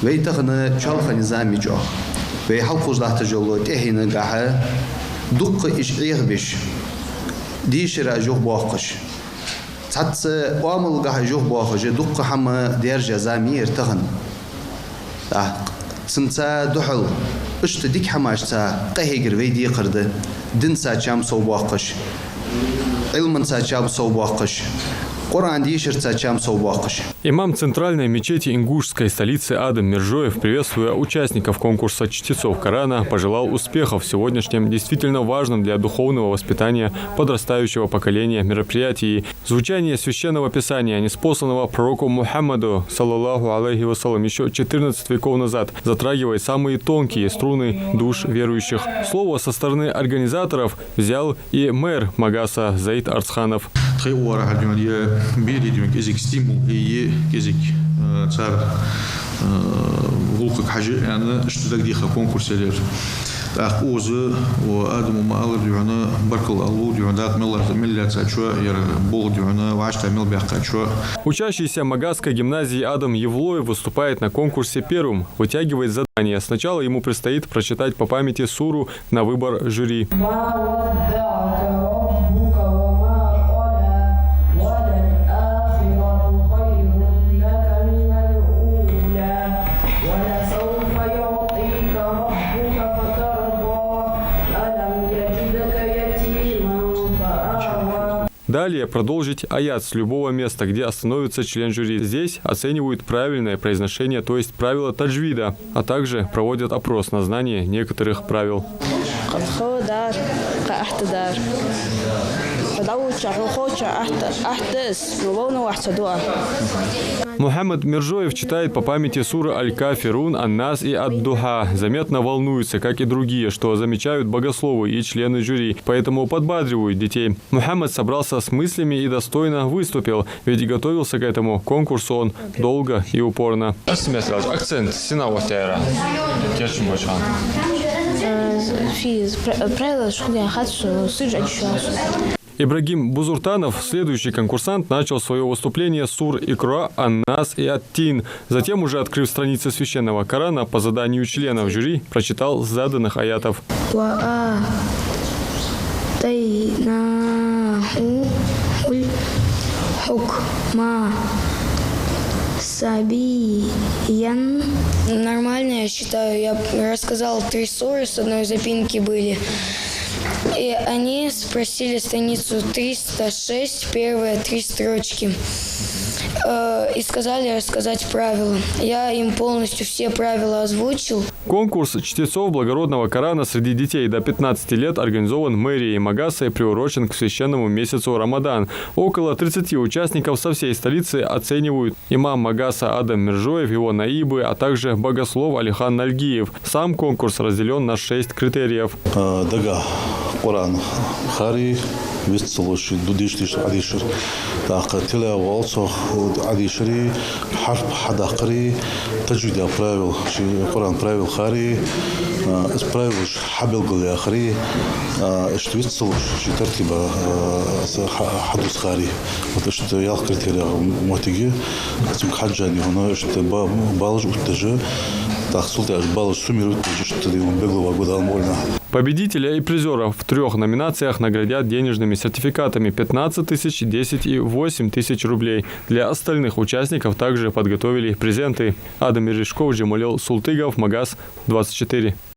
ويتغنى شالخ نظامي جو ويحلق وزلات جلو تهينا قاها دق إش إيغبش ديشرا جوه باقش تحت وامل قاها جوه باقش دق حما دير جزامي ارتغن سنتا دحل اشت ديك حماشتا قهيقر ويدي قرد دنسا چام سو باقش علمنسا چام سو باقش Коран дишерца чам соубакаш. Имам центральной мечети ингушской столицы Адам Миржоев, приветствуя участников конкурса чтецов Корана, пожелал успехов в сегодняшнем действительно важном для духовного воспитания подрастающего поколения мероприятии. Звучание священного писания, ниспосланного пророку Мухаммаду, саллаллаху алейхи вассалам, еще 14 веков назад, затрагивает самые тонкие струны душ верующих. Слово со стороны организаторов взял и мэр Магаса Заид Арцханов. Бери дюнк язык стимул и язык цар гулка хажи она что так диха конкурселер так озы у адаму маалр дюна баркал аллу дюна милля цачо яр бол дюна вашта мил бяхачо. Учащийся Магасской гимназии Адам Евлоев выступает на конкурсе первым, вытягивает задание. Сначала ему предстоит прочитать по памяти суру на выбор жюри. Далее продолжить аят с любого места, где остановится член жюри. Здесь оценивают правильное произношение, то есть правила таджвида, а также проводят опрос на знание некоторых правил. Мухаммад Миржоев читает по памяти суры Аль-Кафирун, Ан-Нас и Ад-Духа. Заметно волнуется, как и другие, что замечают богословы и члены жюри, поэтому подбадривают детей. Мухаммад собрался с мыслями и достойно выступил, ведь готовился к этому конкурсу он долго и упорно. Акцент Ибрагим Бузуртанов, следующий конкурсант, начал свое выступление с сур Икра, Ан-Нас и Ат-Тин. Затем, уже открыв страницы священного Корана, по заданию членов жюри, прочитал с заданных аятов. Нормально, я считаю. Я рассказал 3 суры, с одной запинки были. И они спросили страницу 306, первые 3 строчки. И сказали рассказать правила. Я им полностью все правила озвучил. Конкурс чтецов благородного Корана среди детей до 15 лет организован мэрией Магаса и приурочен к священному месяцу Рамадан. Около 30 участников со всей столицы оценивают имам Магаса Адам Миржоев, его наибы, а также богослов Алихан Нальгиев. Сам конкурс разделен на 6 критериев. Дага, Коран, Хари, Вестцелоши, Дудиштиш, Адишир, Тахатиля, Волцо, Адишири, Харп, Хадахари, Таджида правил, Коран правил Хари, правил Хабил Галиахари, Штвицелош, Тартиба, Хадус Хари. Вот что я критерия мотиги, Хаджани, но что балж утежи, так султаж балж суммирует, что он беглого года можно. Победителя и призеров в 3 номинациях наградят денежными сертификатами 15 тысяч, 10 и 8 тысяч рублей. Для остальных участников также подготовили презенты. Адам Миришков, Джемалил Султыгов, Магас 24.